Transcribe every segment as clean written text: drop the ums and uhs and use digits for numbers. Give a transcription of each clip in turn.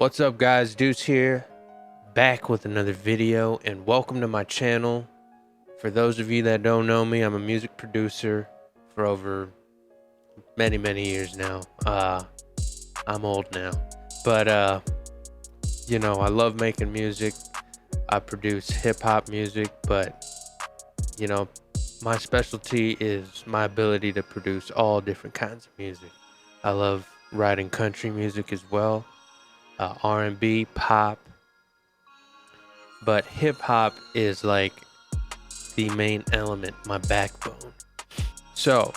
What's up guys, Deuce here, back with another video, and welcome to my channel. For those of you that don't know me, I'm a music producer for over many years now. I'm old now, but you know, I love making music. I produce hip-hop music, but you know, my specialty is my ability to produce all different kinds of music. I love writing country music as well, R&B, pop, but hip-hop is like the main element, my backbone. So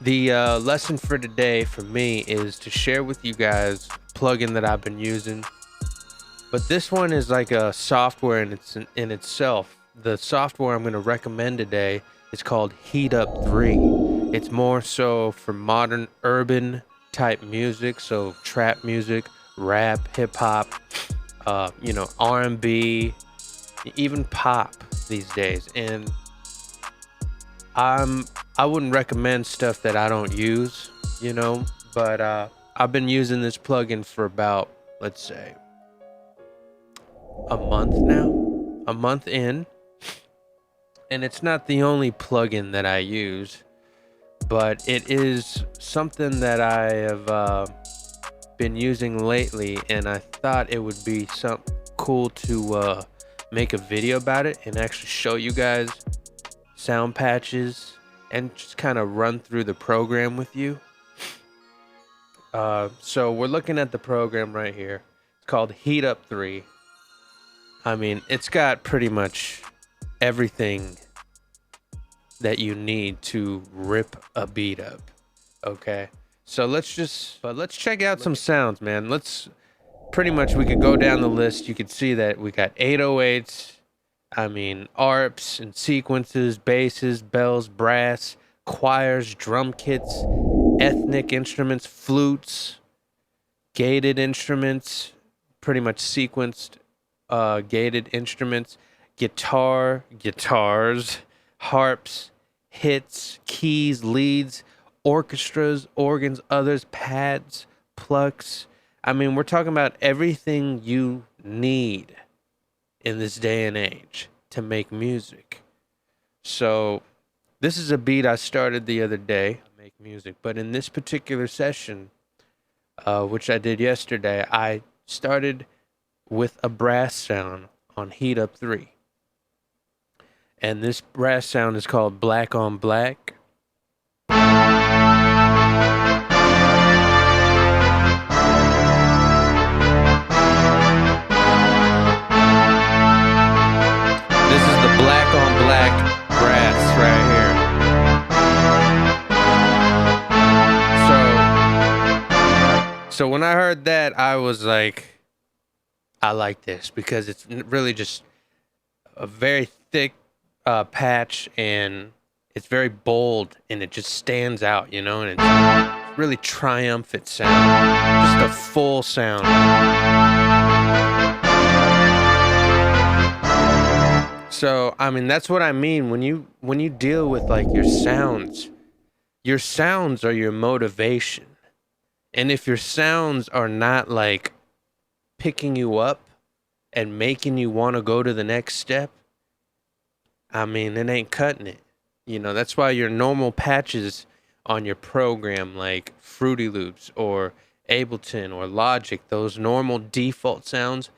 the lesson for today for me is to share with you guys a plugin that I've been using, but this one is like a software in itself. The software I'm going to recommend today is called Heat Up 3. It's more so for modern urban type music, so trap music, rap, hip hop, you know, R&B, even pop these days. And I wouldn't recommend stuff that I don't use, you know, but I've been using this plugin for about, let's say, a month now, a month in. And it's not the only plugin that I use, but it is something that I have been using lately, and I thought it would be something cool to make a video about it and actually show you guys sound patches and just kind of run through the program with you. So we're looking at the program right here. It's called Heat Up 3. I mean, it's got pretty much everything that you need to rip a beat up. Okay, so let's check out some sounds, man. We could go down the list. You could see that we got 808s, I mean arps and sequences, basses, bells, brass, choirs, drum kits, ethnic instruments, flutes, gated instruments, pretty much sequenced gated instruments, guitars, harps, hits, keys, leads, orchestras, organs, others, pads, plucks. I mean, we're talking about everything you need in this day and age to make music. So this is a beat I started the other day to make music, but in this particular session, which I did yesterday, I started with a brass sound on Heat Up 3. And this brass sound is called Black on Black. This is the Black on Black brass right here. So when I heard that, I was like, I like this because it's really just a very thick patch, and it's very bold, and it just stands out, you know, and it's really triumphant sound, just a full sound. So I mean, that's what I mean when you deal with like your sounds are your motivation. And if your sounds are not like picking you up and making you want to go to the next step, I mean, it ain't cutting it. You know, that's why your normal patches on your program, like Fruity Loops or Ableton or Logic, those normal default sounds,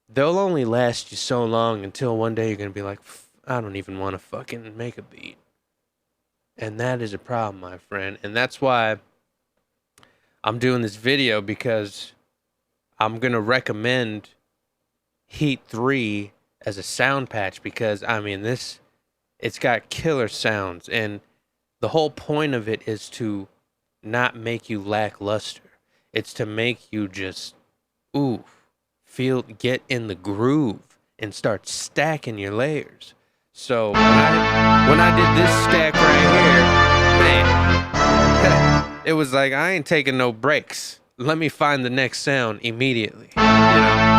they'll only last you so long until one day you're going to be like, I don't even want to fucking make a beat. And that is a problem, my friend. And that's why I'm doing this video, because I'm going to recommend Heat 3 as a sound patch, because I mean, it's got killer sounds, and the whole point of it is to not make you lackluster. It's to make you just get in the groove and start stacking your layers. So when I did this stack right here, man, it was like I ain't taking no breaks. Let me find the next sound immediately, you know.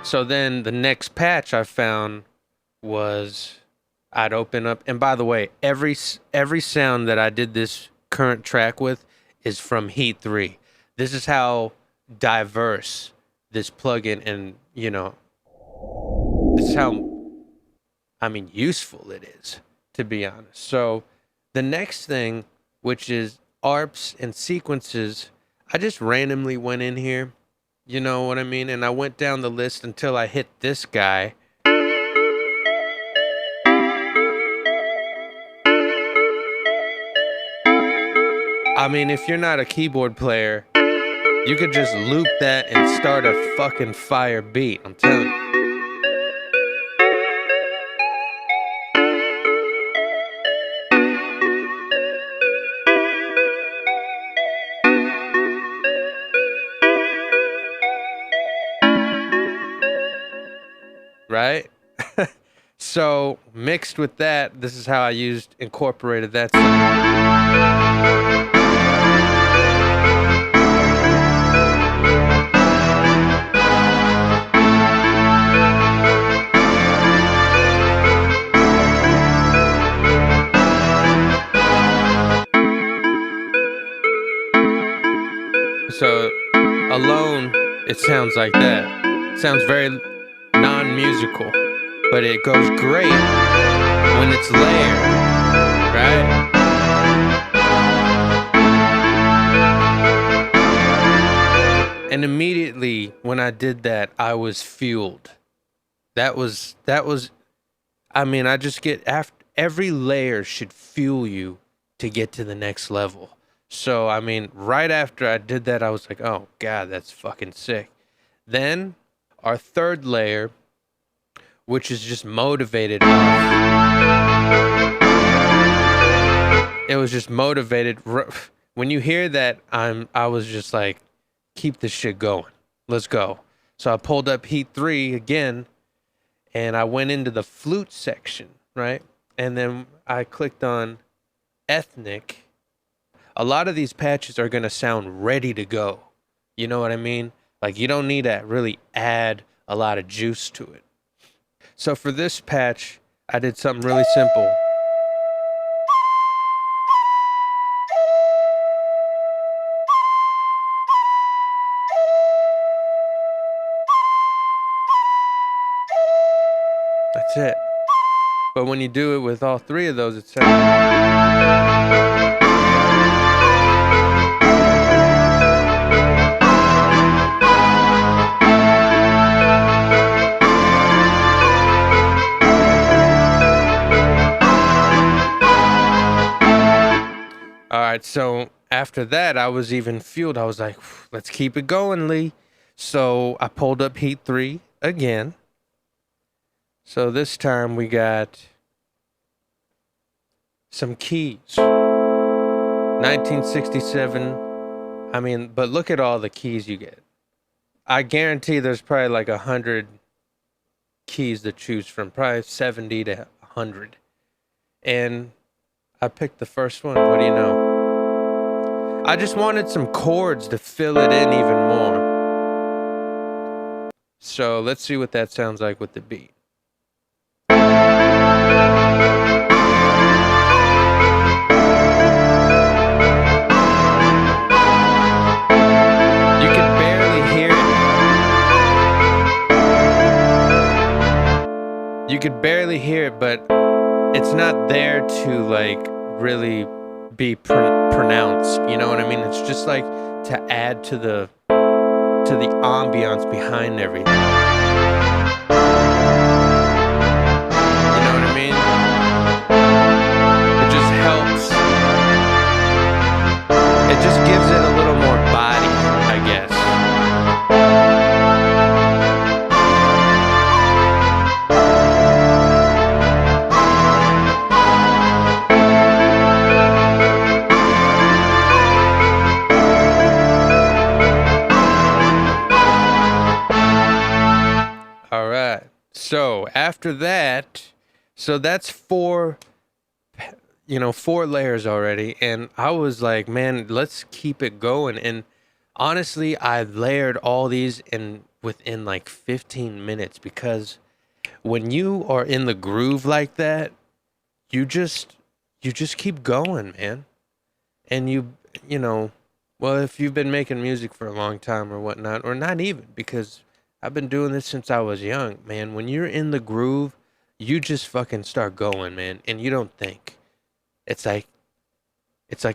So then the next patch I found was, I'd open up, and by the way, every sound that I did this current track with is from Heat 3. This is how diverse this plugin, and this is how, I mean, useful it is, to be honest. So the next thing, which is ARPs and sequences, I just randomly went in here, you know what I mean? And I went down the list until I hit this guy. I mean, if you're not a keyboard player, you could just loop that and start a fucking fire beat, I'm telling you. Right? So mixed with that, this is how I incorporated that song. So alone, it sounds like that. It sounds very non-musical, but it goes great when it's layered, right? And immediately when I did that, I was fueled. That was, I mean, I just get, after every layer should fuel you to get to the next level. So, I mean, right after I did that, I was like, oh, God, that's fucking sick. Then our third layer, which is just motivated off. It was just motivated. When you hear that, I was just like, keep this shit going. Let's go. So I pulled up Heat 3 again, and I went into the flute section, right? And then I clicked on ethnic. A lot of these patches are going to sound ready to go. You know what I mean? Like, you don't need to really add a lot of juice to it. So for this patch, I did something really simple. That's it. But when you do it with all three of those, it sounds... All right, so after that, I was even fueled. I was like, let's keep it going, Lee. So I pulled up Heat 3 again. So this time we got some keys. 1967. I mean, but look at all the keys you get. I guarantee there's probably like 100 keys to choose from, probably 70 to 100. And I picked the first one. What do you know? I just wanted some chords to fill it in even more. So let's see what that sounds like with the beat. You can barely hear it. You could barely hear it, but it's not there to like really be pronounced, you know what I mean? It's just like to add to the ambiance behind everything. You know what I mean? It just helps. It just gives it a little more body, I guess. All right. So after that, so that's four layers already. And I was like, man, let's keep it going. And honestly, I layered all these within like 15 minutes, because when you are in the groove like that, you just keep going, man. And you know, Well, if you've been making music for a long time or whatnot, or not even, because I've been doing this since I was young, man. When you're in the groove, you just fucking start going, man, and you don't think. It's like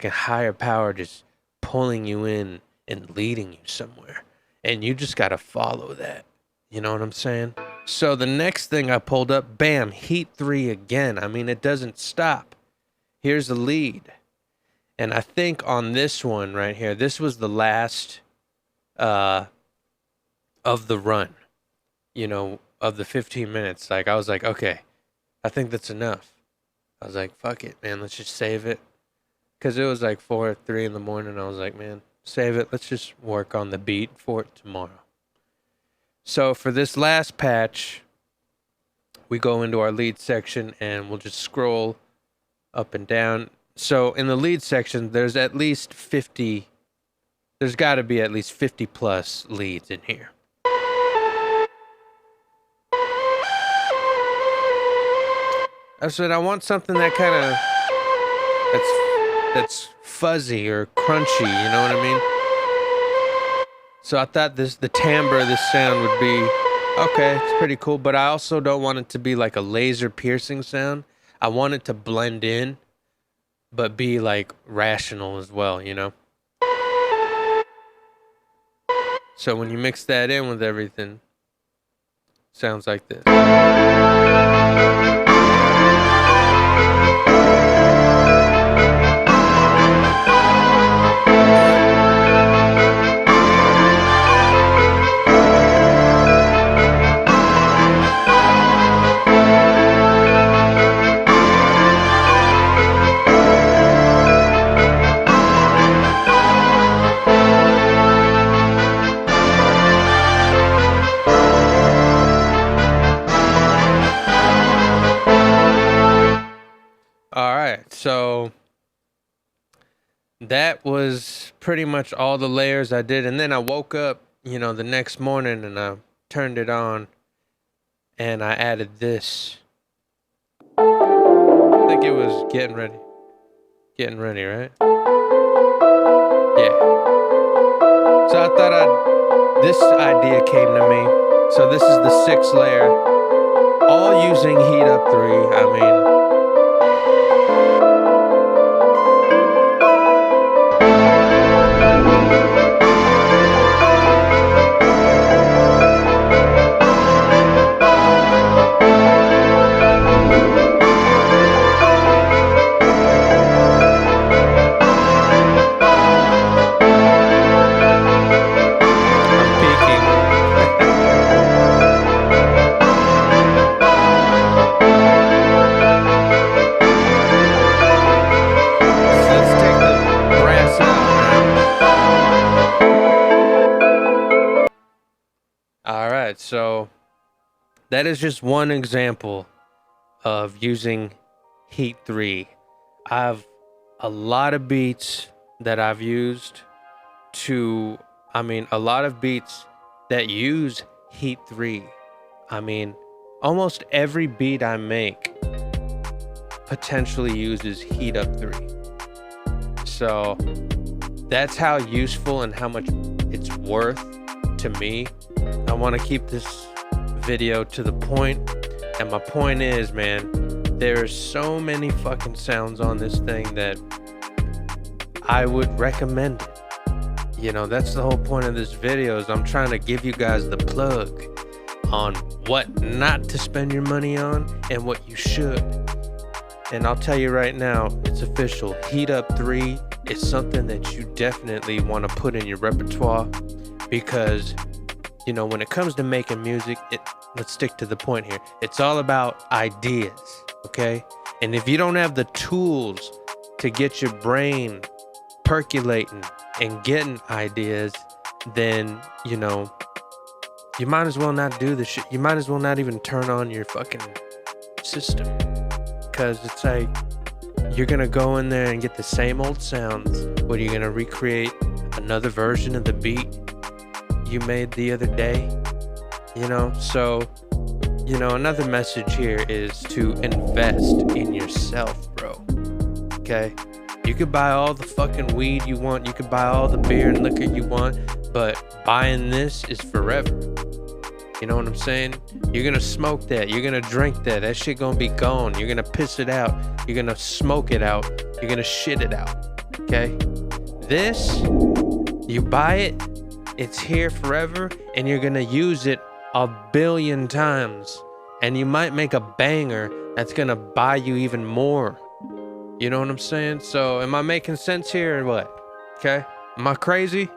a higher power just pulling you in and leading you somewhere, and you just gotta follow that. You know what I'm saying? So the next thing I pulled up, bam, Heat 3 again. I mean, it doesn't stop. Here's the lead. And I think on this one right here, this was the last of the run, of the 15 minutes. Like, I was like, okay, I think that's enough. I was like, fuck it, man, let's just save it. Because it was like 4, 3 in the morning. I was like, man, save it. Let's just work on the beat for it tomorrow. So for this last patch, we go into our lead section and we'll just scroll up and down. So in the lead section, there's got to be at least 50 plus leads in here. I said I want something that kind of that's fuzzy or crunchy, you know what I mean? So I thought the timbre of this sound would be okay, it's pretty cool, but I also don't want it to be like a laser piercing sound. I want it to blend in, but be like rational as well, you know? So when you mix that in with everything, sounds like this. All right, so that was pretty much all the layers I did. And then I woke up, the next morning and I turned it on and I added this. I think it was getting ready. Getting ready, right? Yeah. So I thought this idea came to me. So this is the 6th layer, all using Heat Up 3. I mean, so that is just one example of using Heat 3. I have a lot of beats that I've used a lot of beats that use Heat 3. I mean, almost every beat I make potentially uses Heat Up 3. So that's how useful and how much it's worth to me. I want to keep this video to the point, and my point is, man, there's so many fucking sounds on this thing that I would recommend it. That's the whole point of this video, is I'm trying to give you guys the plug on what not to spend your money on and what you should. And I'll tell you right now, it's official. Heat Up 3 is something that you definitely want to put in your repertoire, because when it comes to making music, let's stick to the point here. It's all about ideas, okay? And if you don't have the tools to get your brain percolating and getting ideas, then, you might as well not do the shit. You might as well not even turn on your fucking system. Because it's like, you're going to go in there and get the same old sounds. What, are you going to recreate another version of the beat you made the other day? So another message here is to invest in yourself, bro. Okay, You could buy all the fucking weed you want. You could buy all the beer and liquor you want. But buying this is forever. You know what I'm saying? You're gonna smoke that. You're gonna drink that. That shit gonna be gone. You're gonna piss it out. You're gonna smoke it out. You're gonna shit it out. Okay? This, you buy it, it's here forever, and you're gonna use it 1,000,000,000 times. And you might make a banger that's gonna buy you even more. You know what I'm saying? So, am I making sense here or what? Okay? Am I crazy?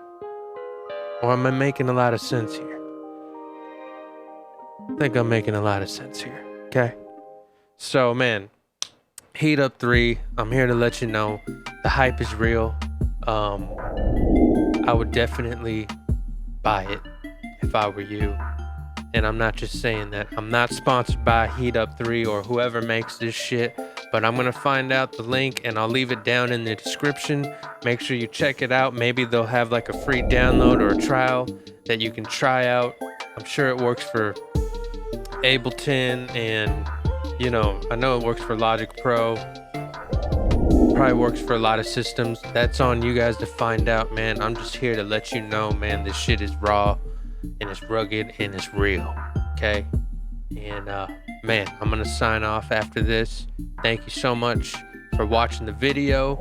Or am I making a lot of sense here? I think I'm making a lot of sense here. Okay? So, man, Heat Up 3, I'm here to let you know the hype is real. I would definitely buy it if I were you. And I'm not just saying that. I'm not sponsored by Heat Up 3 or whoever makes this shit, but I'm going to find out the link and I'll leave it down in the description. Make sure you check it out. Maybe they'll have like a free download or a trial that you can try out. I'm sure it works for Ableton and, you know, I know it works for Logic Pro. Probably works for a lot of systems. That's on you guys to find out, man. I'm just here to let you know, man, this shit is raw and it's rugged and it's real. Okay? And man, I'm gonna sign off after this. Thank you so much for watching the video.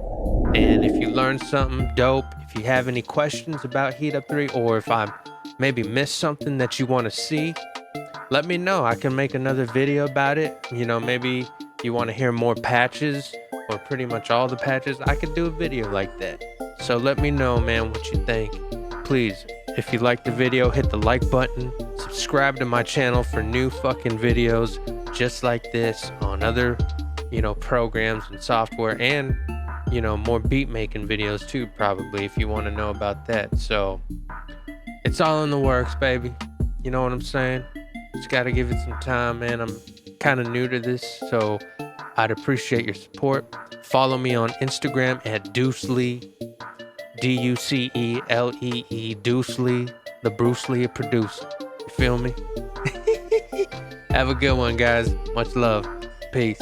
And if you learned something dope, if you have any questions about Heat Up 3, or if I maybe missed something that you want to see, let me know. I can make another video about it. You know, maybe you want to hear more patches or pretty much all the patches. I could do a video like that. So let me know, man, what you think. Please, if you liked the video, hit the like button. Subscribe to my channel for new fucking videos just like this on other, you know, programs and software, and, you know, more beat making videos too, probably, if you want to know about that. So it's all in the works, baby. You know what I'm saying? Just got to give it some time, man. I'm kind of new to this, so I'd appreciate your support. Follow me on Instagram at Deucelee, Ducelee, Deucelee, the Bruce Lee of producer. You feel me? Have a good one, guys. Much love. Peace.